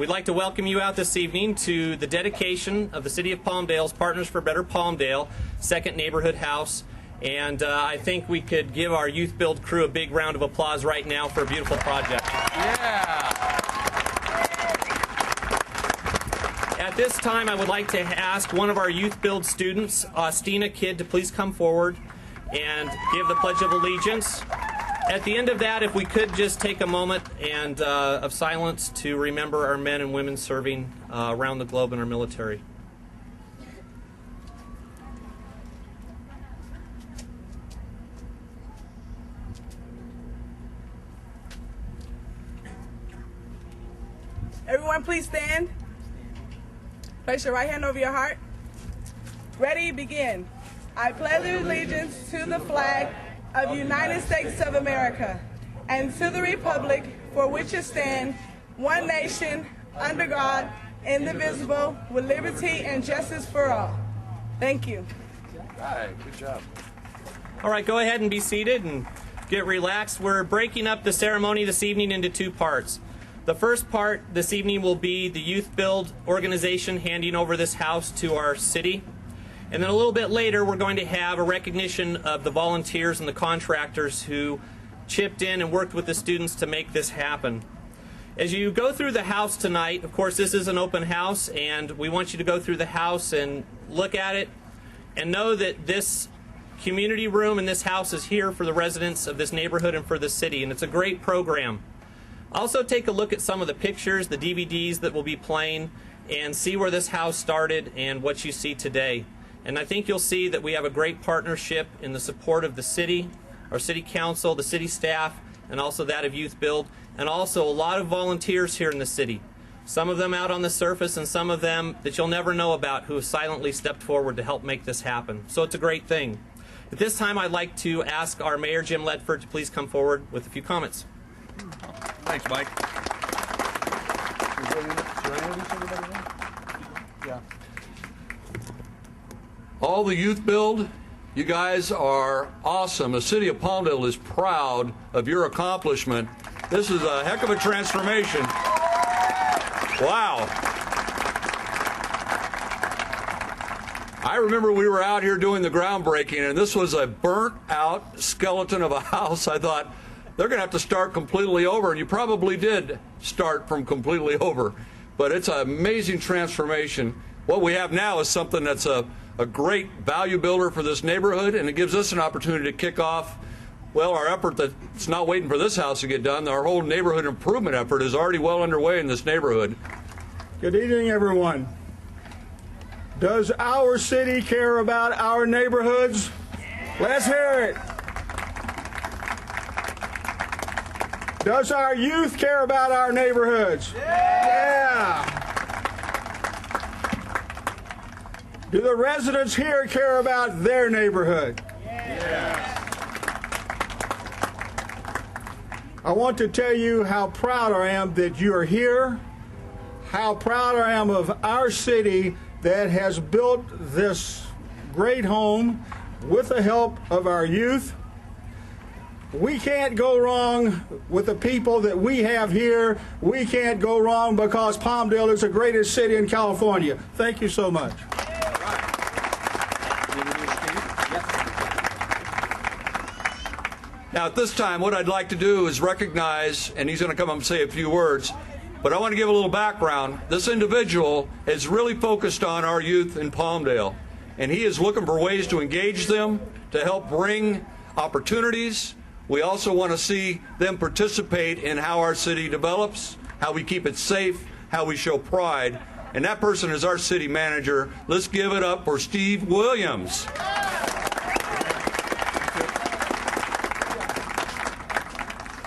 We'd like to welcome you out this evening to the dedication of the City of Palmdale's Partners for Better Palmdale second neighborhood house. And I think we could give our Youth Build crew a big round of applause right now for a beautiful project. Yeah. At this time, I would like to ask one of our Youth Build students, Austina Kidd, to please come forward and give the Pledge of Allegiance. At the end of that, if we could just take a moment of silence to remember our men and women serving around the globe in our military. Everyone, please stand. Place your right hand over your heart. Ready, begin. I pledge allegiance to the flag of the United States of America and to the republic for which it stands, one nation, under God, indivisible, with liberty and justice for all. Thank you. All right, good job. All right, go ahead and be seated and get relaxed. We're breaking up the ceremony this evening into two parts. The first part this evening will be the Youth Build organization handing over this house to our city. And then a little bit later, we're going to have a recognition of the volunteers and the contractors who chipped in and worked with the students to make this happen. As you go through the house tonight, of course, this is an open house, and we want you to go through the house and look at it and know that this community room in this house is here for the residents of this neighborhood and for the city, and it's a great program. Also take a look at some of the pictures, the DVDs that will be playing, and see where this house started and what you see today. And I think you'll see that we have a great partnership in the support of the city, our city council, the city staff, and also that of Youth Build, and also a lot of volunteers here in the city. Some of them out on the surface and some of them that you'll never know about who have silently stepped forward to help make this happen. So it's a great thing. At this time, I'd like to ask our Mayor, Jim Ledford, to please come forward with a few comments. Thanks, Mike. Yeah. All the Youth Build, you guys are awesome. The City of Palmdale is proud of your accomplishment. This is a heck of a transformation. Wow. I remember we were out here doing the groundbreaking, and this was a burnt-out skeleton of a house. I thought, they're going to have to start completely over, and you probably did start from completely over. But it's an amazing transformation. What we have now is something that's a great value builder for this neighborhood, and it gives us an opportunity to kick off, well, our effort that's not waiting for this house to get done. Our whole neighborhood improvement effort is already well underway in this neighborhood. Good evening, everyone. Does our city care about our neighborhoods? Let's hear it. Does our youth care about our neighborhoods? Yeah. Do the residents here care about their neighborhood? Yes. I want to tell you how proud I am that you are here, how proud I am of our city that has built this great home with the help of our youth. We can't go wrong with the people that we have here. We can't go wrong because Palmdale is the greatest city in California. Thank you so much. Now, at this time, what I'd like to do is recognize, and he's going to come up and say a few words, but I want to give a little background. This individual is really focused on our youth in Palmdale, and he is looking for ways to engage them, to help bring opportunities. We also want to see them participate in how our city develops, how we keep it safe, how we show pride, and that person is our city manager. Let's give it up for Steve Williams.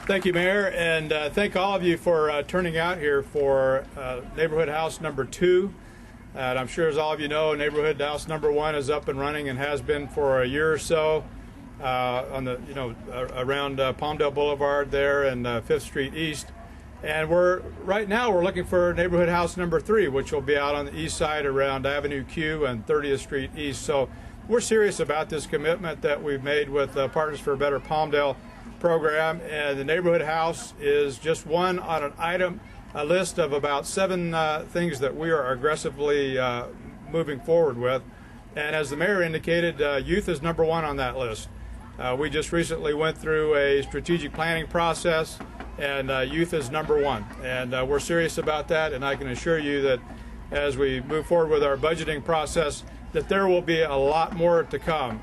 Thank you, Mayor, and thank all of you for turning out here for Neighborhood House number 2. And I'm sure, as all of you know, Neighborhood House number 1 is up and running and has been for a year or so on the, around Palmdale Boulevard there and 5th Street East. And right now we're looking for Neighborhood House number 3, which will be out on the east side around Avenue Q and 30th Street East. So we're serious about this commitment that we've made with Partners for Better Palmdale Program, and the neighborhood house is just one on an item a list of about 7 things that we are aggressively moving forward with. And as the mayor indicated, youth is number 1 on that list. We just recently went through a strategic planning process, and youth is number 1. And we're serious about that, and I can assure you that as we move forward with our budgeting process, that there will be a lot more to come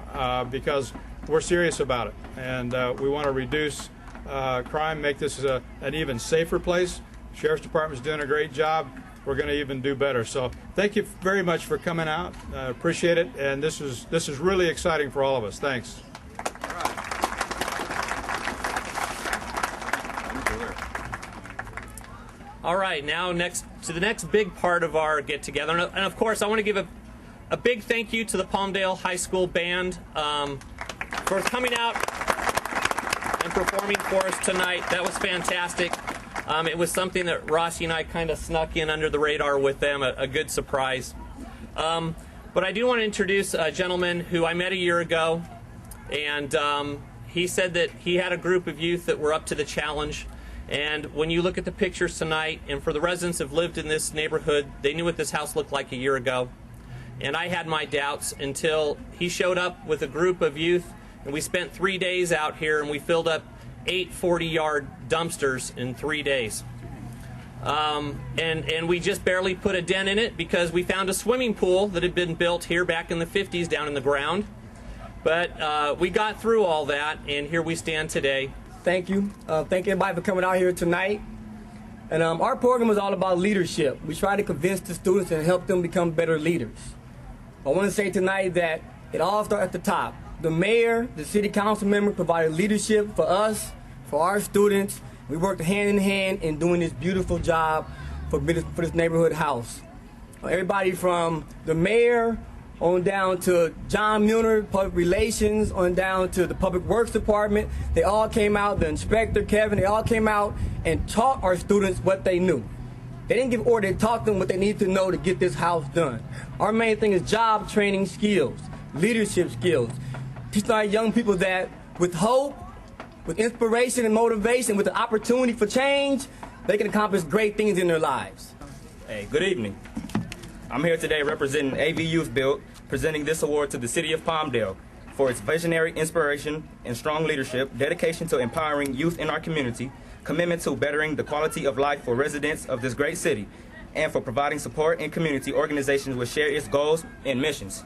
because we're serious about it. And we want to reduce crime, make this an even safer place. Sheriff's Department's doing a great job. We're going to even do better. So thank you very much for coming out. Appreciate it. And this is really exciting for all of us. Thanks. All right, now next to the next big part of our get-together. And of course, I want to give a big thank you to the Palmdale High School Band for coming out and performing for us tonight. That was fantastic. It was something that Rossi and I kind of snuck in under the radar with them, a good surprise. But I do want to introduce a gentleman who I met a year ago, and he said that he had a group of youth that were up to the challenge. And when you look at the pictures tonight, and for the residents who have lived in this neighborhood, they knew what this house looked like a year ago. And I had my doubts until he showed up with a group of youth, and we spent 3 days out here, and we filled up 8 40-yard dumpsters in 3 days. And we just barely put a dent in it because we found a swimming pool that had been built here back in the 50s down in the ground. But we got through all that, and here we stand today. Thank you. Thank everybody for coming out here tonight. And our program is all about leadership. We try to convince the students and help them become better leaders. I want to say tonight that it all starts at the top. The mayor, the city council member provided leadership for us, for our students. We worked hand in hand in doing this beautiful job for this neighborhood house. Everybody from the mayor on down to John Mueller, Public Relations, on down to the Public Works Department. They all came out, the inspector, Kevin, they all came out and taught our students what they knew. They didn't give orders, they taught them what they needed to know to get this house done. Our main thing is job training skills, leadership skills. Teaching our young people that with hope, with inspiration and motivation, with the opportunity for change, they can accomplish great things in their lives. Hey, good evening. I'm here today representing AV Youth Build, presenting this award to the City of Palmdale for its visionary inspiration and strong leadership, dedication to empowering youth in our community, commitment to bettering the quality of life for residents of this great city, and for providing support in community organizations which share its goals and missions.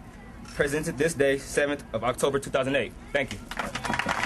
Presented this day, 7th of October 2008. Thank you.